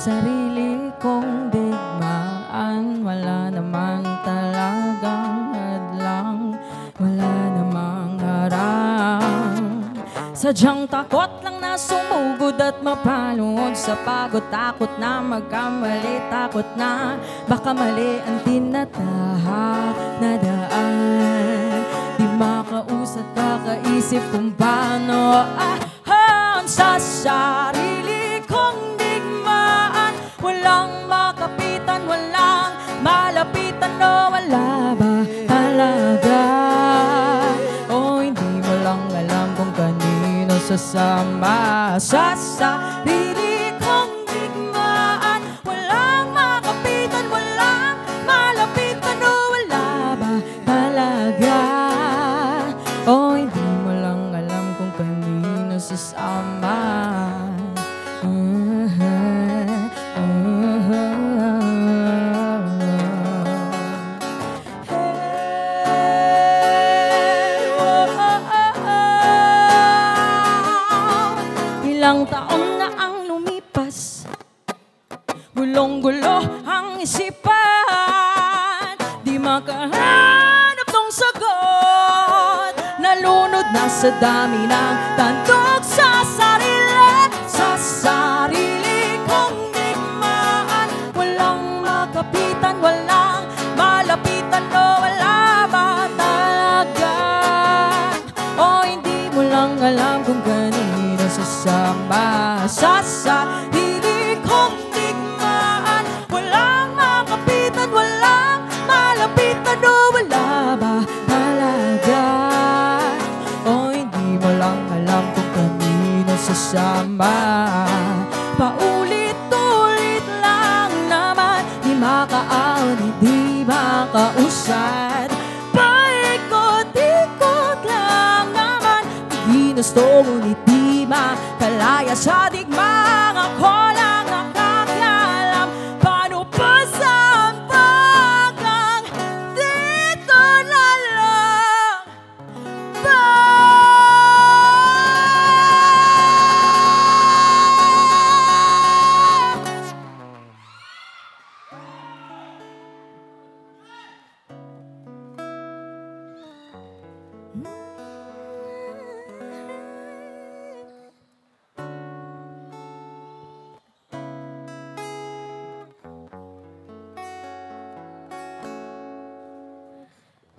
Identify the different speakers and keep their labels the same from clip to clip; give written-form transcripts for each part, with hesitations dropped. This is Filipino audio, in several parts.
Speaker 1: sarili kong digmaan. Wala namang talagang hadlang, wala namang harang. Sadyang takot lang na sumugod at mapalunod sa pagod. Takot na magkamali, takot na baka mali ang tinatahak na daan. Di makausap, kakaisip kung paano ahon sa sarili kong digmaan. Walang makapitan, walang malapitan, no, wala ba talaga? O hindi mo lang alam kung kanino sasama sa sarili kong digmaan. Walang makapitan, walang malapitan, no, wala ba talaga? O hindi mo lang alam kung kanino sasama. Ilang taon na ang lumipas, gulong-gulo ang isipan. Di makahanap ng sagot, nalunod na sa dami ng tandog sa sarili. Sa sarili kong digmaan. Walang makapitan, walang malapitan, no, wala ba talaga? O hindi mo lang alam kung kanino sasama sa sarili kong digmaan. Walang makapitan, walang malapitan, no, wala ba talaga? O hindi mo lang alam kung kanino sasama. Paulit-ulit lang naman, di makaahon, hindi makausad. Paikot-ikot lang naman, ginusto ngunit di makalaya sa digmang. Ako lang nakakalam, paano pa sampagang dito na lang ba?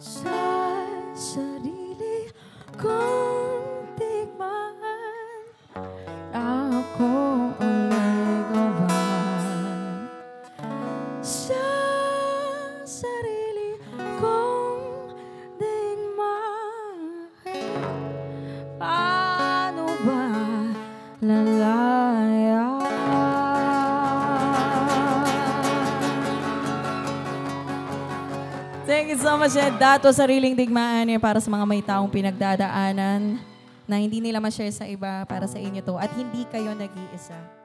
Speaker 1: Sa sarili kong digmaan, ako ang may gawan. Sa sarili kong digmaan, paano ba lalaya? Thank you so much, Ed Dato. Sariling digmaan niya para sa mga may taong pinagdadaanan na hindi nila ma-share sa iba. Para sa inyo to. At hindi kayo nag-iisa.